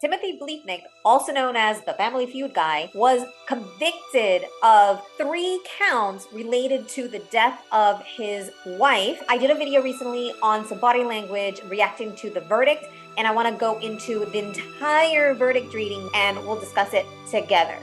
Timothy Bliefnick, also known as the Family Feud guy, was convicted of 3 counts related to the death of his wife. I did a video recently on some body language reacting to the verdict, and I want to go into the entire verdict reading and we'll discuss it together.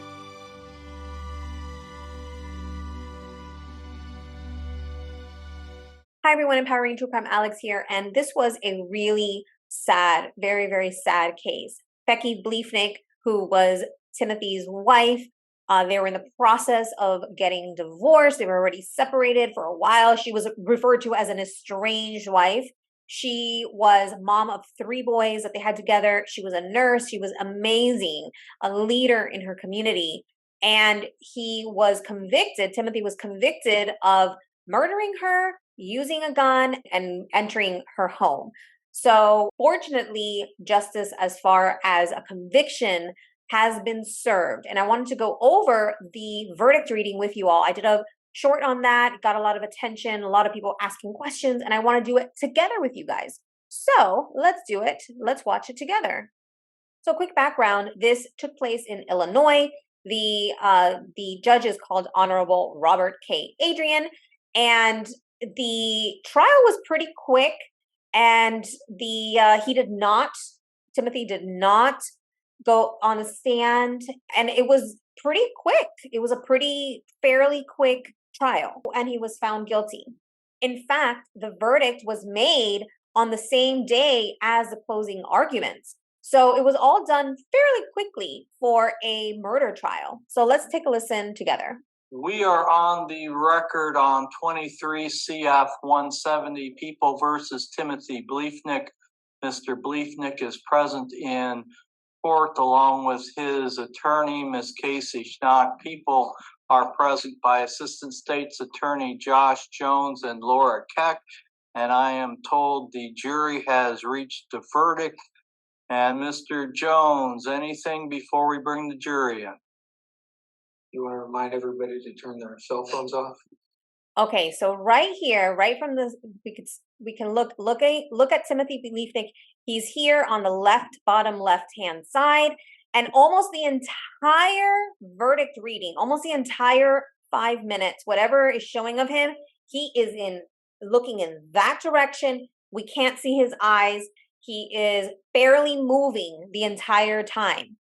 Hi everyone, Empowering True Crime, Alex here, and this was a really sad, very, very sad case. Becky Bliefnick, who was Timothy's wife, they were in the process of getting divorced. They were already separated for a while. She was referred to as an estranged wife. She was mom of 3 boys that they had together. She was a nurse. She was amazing, a leader in her community. And he was convicted, Timothy was convicted of murdering her, using a gun, and entering her home. So fortunately, justice as far as a conviction has been served. And I wanted to go over the verdict reading with you all. I did a short on that, got a lot of attention, a lot of people asking questions, and I want to do it together with you guys. So let's do it. Let's watch it together. So quick background, this took place in Illinois. The judge is called Honorable Robert K. Adrian, and the trial was pretty quick. And Timothy did not go on a stand, and it was pretty quick. It was a fairly quick trial, and he was found guilty. In fact, the verdict was made on the same day as the closing arguments. So it was all done fairly quickly for a murder trial. So let's take a listen together. We are on the record on 23 CF 170 People versus Timothy Bliefnick. Mr. Bliefnick is present in court along with his attorney, Ms. Casey Schnock. People are present by Assistant State's Attorney Josh Jones and Laura Keck. And I am told the jury has reached a verdict. And Mr. Jones, anything before we bring the jury in? You want to remind everybody to turn their cell phones off? Okay, so right here, right from this, we can look at Timothy Bliefnick. He's here on the bottom left hand side, and almost the entire verdict reading, almost the entire 5 minutes, whatever is showing of him, he is looking in that direction. We can't see his eyes. He is barely moving the entire time.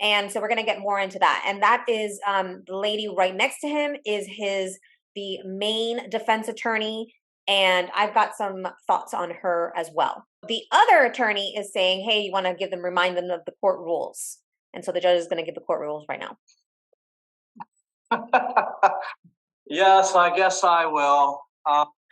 And so we're going to get more into that. And that is the lady right next to him is the main defense attorney. And I've got some thoughts on her as well. The other attorney is saying, hey, you want to remind them of the court rules. And so the judge is going to give the court rules right now. Yes, I guess I will.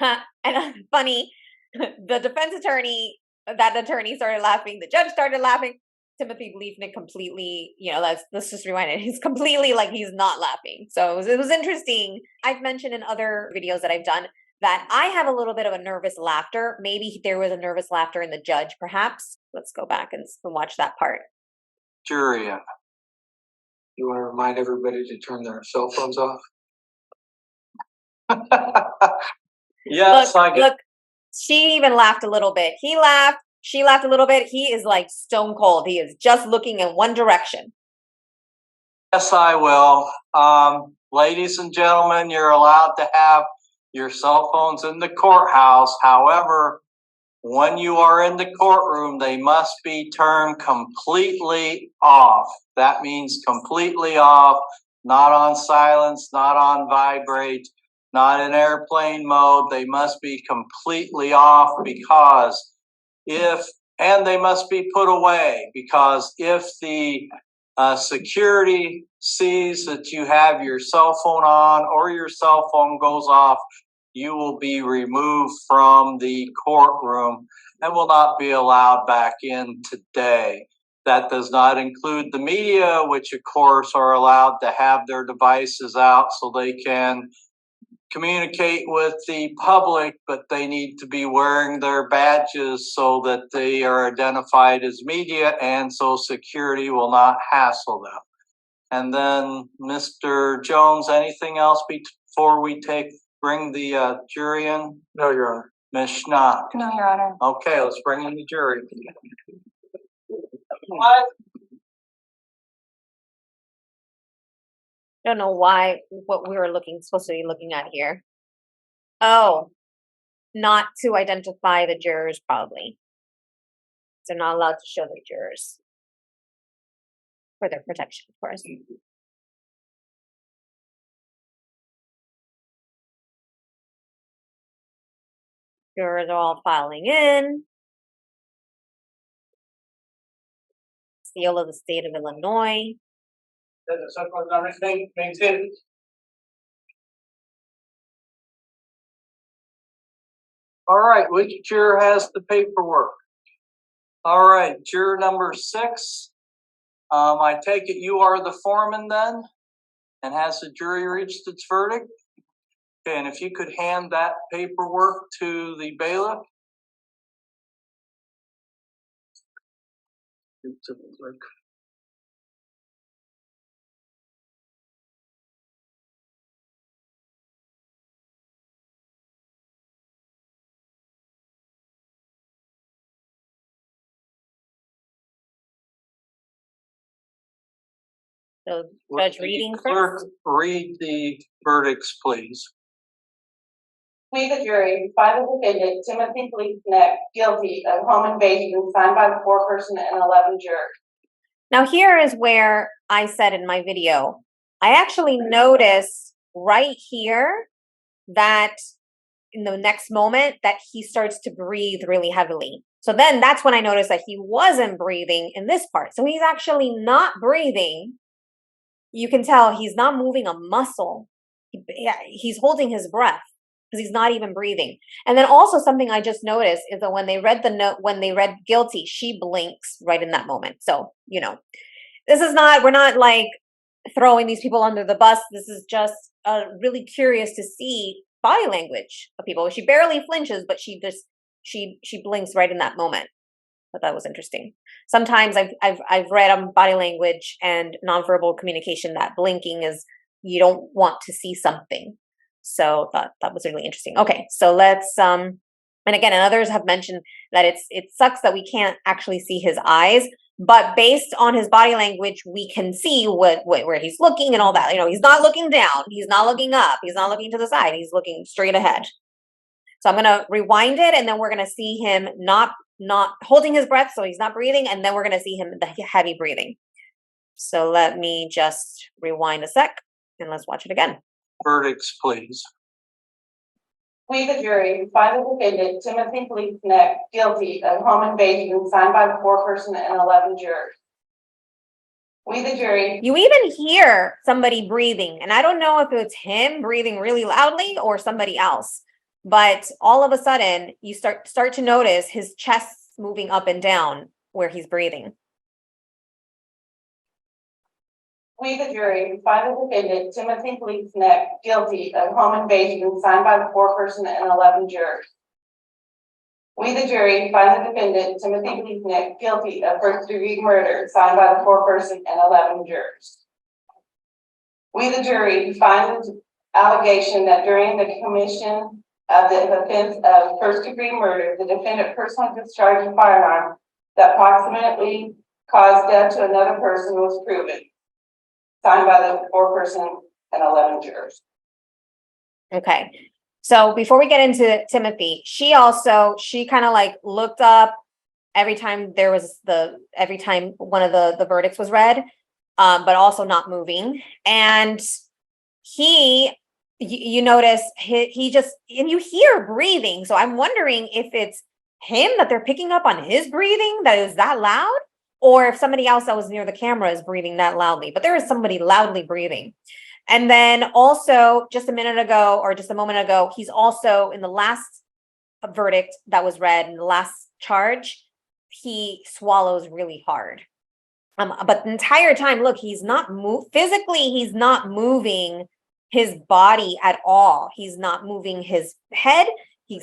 And funny, the defense attorney, that attorney started laughing. The judge started laughing. Timothy Bliefnick completely, let's just rewind it. He's completely he's not laughing. So it was interesting. I've mentioned in other videos that I've done that I have a little bit of a nervous laughter. Maybe there was a nervous laughter in the judge, perhaps. Let's go back and watch that part. Jury. You want to remind everybody to turn their cell phones off? Yes, look, she even laughed a little bit. He laughed. She laughed a little bit. He is like stone cold. He is just looking in one direction. Yes, I will. Ladies and gentlemen, you're allowed to have your cell phones in the courthouse. However, when you are in the courtroom, they must be turned completely off. That means completely off, not on silence, not on vibrate, not in airplane mode. They must be completely off and they must be put away, because if the security sees that you have your cell phone on or your cell phone goes off, you will be removed from the courtroom and will not be allowed back in today. That does not include the media, which of course are allowed to have their devices out so they can communicate with the public, but they need to be wearing their badges so that they are identified as media, and so security will not hassle them. And then, Mr. Jones, anything else before we bring the jury in? No, Your Honor. Ms. Schnock? No, Your Honor. Okay, let's bring in the jury. What? don't know what we were supposed to be looking at here. Oh, not to identify the jurors, probably. They're not allowed to show the jurors for their protection, of course. Jurors are all filing in. Seal of the state of Illinois. All right, which juror has the paperwork? All right, juror number 6. I take it you are the foreman then? And has the jury reached its verdict? Okay, and if you could hand that paperwork to the bailiff. Give it to the clerk. So judge reading Clerk, first. read the verdicts, please. We, the jury, find the defendant, Timothy Bliefnick, guilty of home invasion, signed by the 4-person and 11 jurors. Now here is where I said in my video, I actually noticed right here that in the next moment that he starts to breathe really heavily. So then that's when I noticed that he wasn't breathing in this part. So he's actually not breathing. You can tell he's not moving a muscle. He's holding his breath because he's not even breathing. And then also something I just noticed is that when they read the note, when they read guilty, she blinks right in that moment. So, you know, we're not like throwing these people under the bus. This is just really curious to see body language of people. She barely flinches, but she blinks right in that moment. But that was interesting. Sometimes I've read on body language and nonverbal communication that blinking is you don't want to see something. So that was really interesting. Okay, so let's and again, and others have mentioned that it sucks that we can't actually see his eyes, but based on his body language, we can see where he's looking and all that. You know, he's not looking down, he's not looking up, he's not looking to the side, he's looking straight ahead. So I'm gonna rewind it, and then we're gonna see him not holding his breath, so he's not breathing, and then we're gonna see him the heavy breathing. So let me just rewind a sec, and let's watch it again. Verdicts, please. We, the jury, find the defendant, Timothy Bliefnick, guilty of home invasion, signed by the 4-person and 11 jurors. We, the jury. You even hear somebody breathing, and I don't know if it's him breathing really loudly or somebody else, but all of a sudden you start to notice his chest moving up and down where he's breathing. We, the jury, find the defendant, Timothy Bliefnick, guilty of home invasion, signed by the 4-person and 11 jurors. We, the jury, find the defendant, Timothy Bliefnick, guilty of first-degree murder, signed by the 4-person and 11 jurors. We, the jury, find the allegation that during the commission of the offense of first-degree murder, the defendant personally discharged a firearm that approximately caused death to another person was proven. Signed by the 4-person and 11 jurors. Okay. So before we get into Timothy, she kind of like looked up every time one of the verdicts was read, but also not moving. And you notice he just, and you hear breathing. So I'm wondering if it's him that they're picking up on his breathing that is that loud, or if somebody else that was near the camera is breathing that loudly, but there is somebody loudly breathing. And then also just a moment ago, he's also in the last verdict that was read in the last charge, he swallows really hard. But the entire time, look, he's not physically, he's not moving his body at all. He's not moving his head. He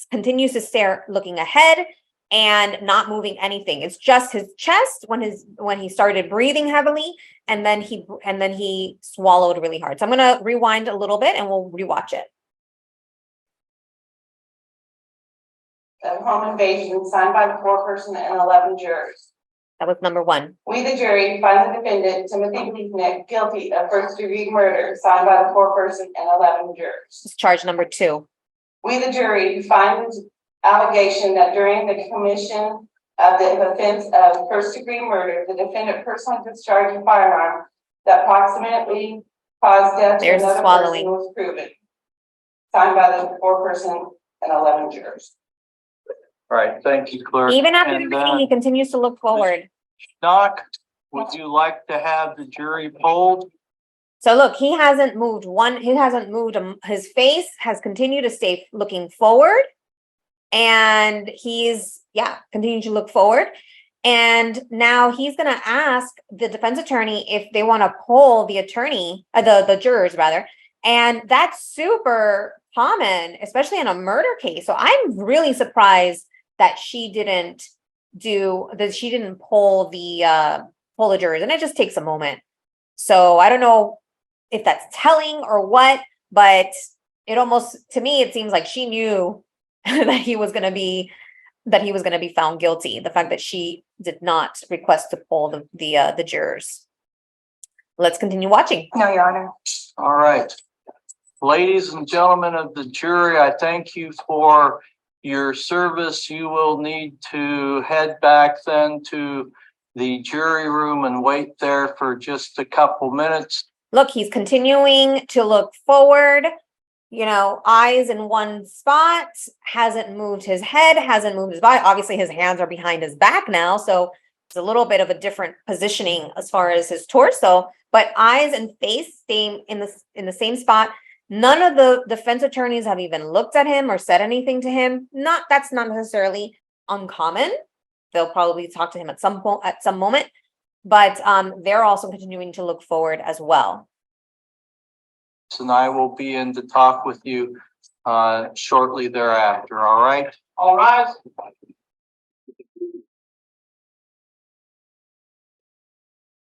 continues to stare looking ahead and not moving anything. It's just his chest when he started breathing heavily, and then he swallowed really hard. So I'm going to rewind a little bit and we'll rewatch it. Home invasion, signed by the 4-person and 11 jurors. That was number 1. We, the jury, find the defendant, Timothy Bliefnick, guilty of first-degree murder, signed by the 4-person and 11 jurors. This is charge number 2. We, the jury, find the allegation that during the commission of the offense of first-degree murder, the defendant personally discharged a firearm that approximately caused death to There's another swallowing. person was proven. Signed by the 4-person and 11 jurors. All right, thank you, clerk. Even after And, everything, he continues to look forward. Doc, would you like to have the jury polled? So look, he hasn't moved his face has continued to stay looking forward. And he's, continuing to look forward. And now he's going to ask the defense attorney if they want to poll the attorney, the jurors rather. And that's super common, especially in a murder case. So I'm really surprised that she didn't poll the jurors, and it just takes a moment. So I don't know if that's telling or what, but to me, it seems like she knew that he was going to be found guilty. The fact that she did not request to poll the jurors. Let's continue watching. No, Your Honor. All right. Ladies and gentlemen of the jury, I thank you for your service. You will need to head back then to the jury room and wait there for just a couple minutes. Look, he's continuing to look forward, eyes in one spot, hasn't moved his head, hasn't moved his body. Obviously, his hands are behind his back now, so it's a little bit of a different positioning as far as his torso, but eyes and face staying in the same spot. None of the defense attorneys have even looked at him or said anything to him. That's not necessarily uncommon. They'll probably talk to him at some moment, but they're also continuing to look forward as well. And I will be in to talk with you shortly thereafter. All right. All rise.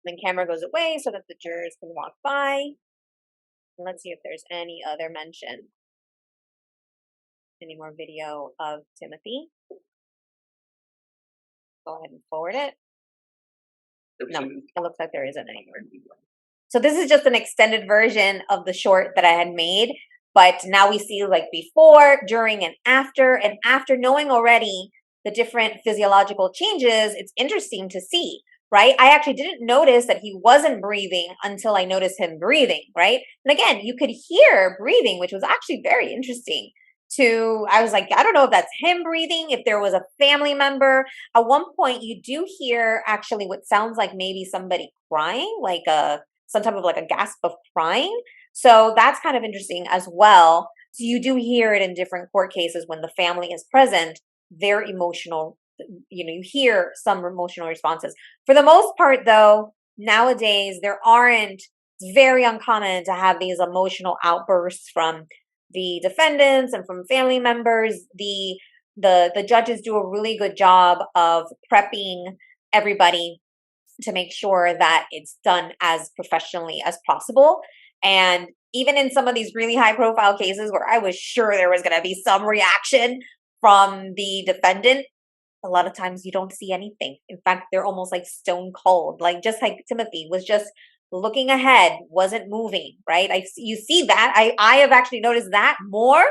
Then camera goes away so that the jurors can walk by. Let's see if there's any other mention. Any more video of Timothy? Go ahead and forward it. No, it looks like there isn't any more. So this is just an extended version of the short that I had made, but now we see like before, during, and after knowing already the different physiological changes, it's interesting to see, right? I actually didn't notice that he wasn't breathing until I noticed him breathing, right? And again, you could hear breathing, which was actually very interesting. I was like, I don't know if that's him breathing, if there was a family member. At one point, you do hear actually what sounds like maybe somebody crying, like some type of like a gasp of crying. So that's kind of interesting as well. So you do hear it in different court cases when the family is present, they're emotional. You hear some emotional responses. For the most part, though, nowadays it's very uncommon to have these emotional outbursts from the defendants and from family members. The judges do a really good job of prepping everybody to make sure that it's done as professionally as possible. And even in some of these really high profile cases where I was sure there was going to be some reaction from the defendant, a lot of times you don't see anything. In fact, they're almost like stone cold, like just like Timothy was just looking ahead, wasn't moving, right? You see that. I have actually noticed that more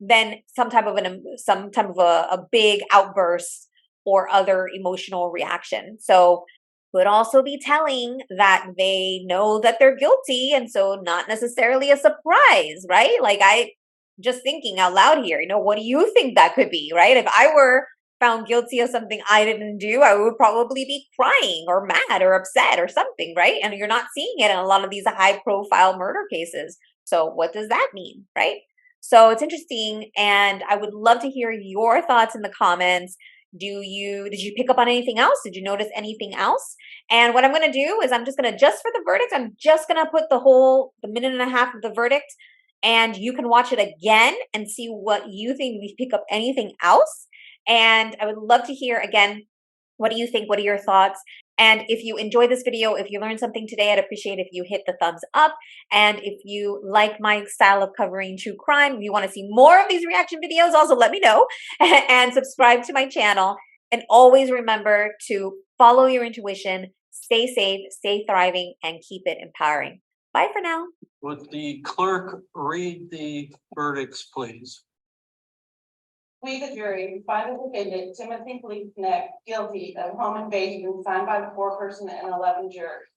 than some type of a big outburst or other emotional reaction. So could also be telling that they know that they're guilty, and so not necessarily a surprise, right? Like I just thinking out loud here, what do you think that could be, right? If I were found guilty of something I didn't do, I would probably be crying or mad or upset or something, right? And you're not seeing it in a lot of these high profile murder cases. So what does that mean, right? So it's interesting, and I would love to hear your thoughts in the comments. Did you pick up on anything else? Did you notice anything else? And what I'm going to do is just for the verdict, I'm just going to put the minute and a half of the verdict, and you can watch it again and see what you think, if you pick up anything else. And I would love to hear again, what do you think? What are your thoughts? And if you enjoyed this video, if you learned something today, I'd appreciate if you hit the thumbs up. And if you like my style of covering true crime, if you want to see more of these reaction videos, also let me know and subscribe to my channel. And always remember to follow your intuition, stay safe, stay thriving, and keep it empowering. Bye for now. Would the clerk read the verdicts, please? We, the jury, find the defendant Timothy Bliefnick guilty of home invasion signed by the foreperson and 11 jurors.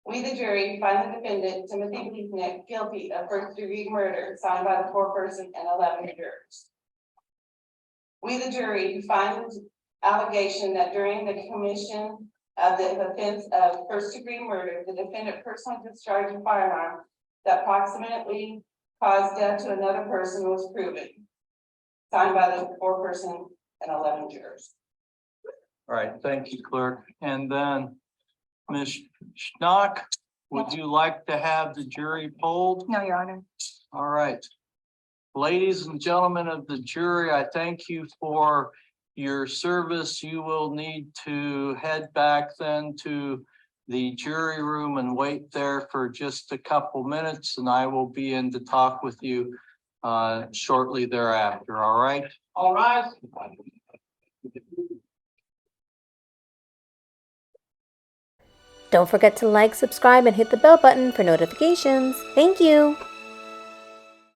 We, the jury, find the defendant Timothy Bliefnick guilty of first-degree murder signed by the foreperson and 11 jurors. We, the jury, find the allegation that during the commission of the offense of first-degree murder, the defendant personally discharged a firearm that approximately caused death to another person was proven. Signed by the foreperson and 11 jurors. All right, thank you, clerk. And then Ms. Schnock, would you like to have the jury polled? No, Your Honor. All right. Ladies and gentlemen of the jury, I thank you for your service. You will need to head back then to the jury room and wait there for just a couple minutes, and I will be in to talk with you shortly thereafter. All right? All right. Don't forget to like, subscribe, and hit the bell button for notifications. Thank you.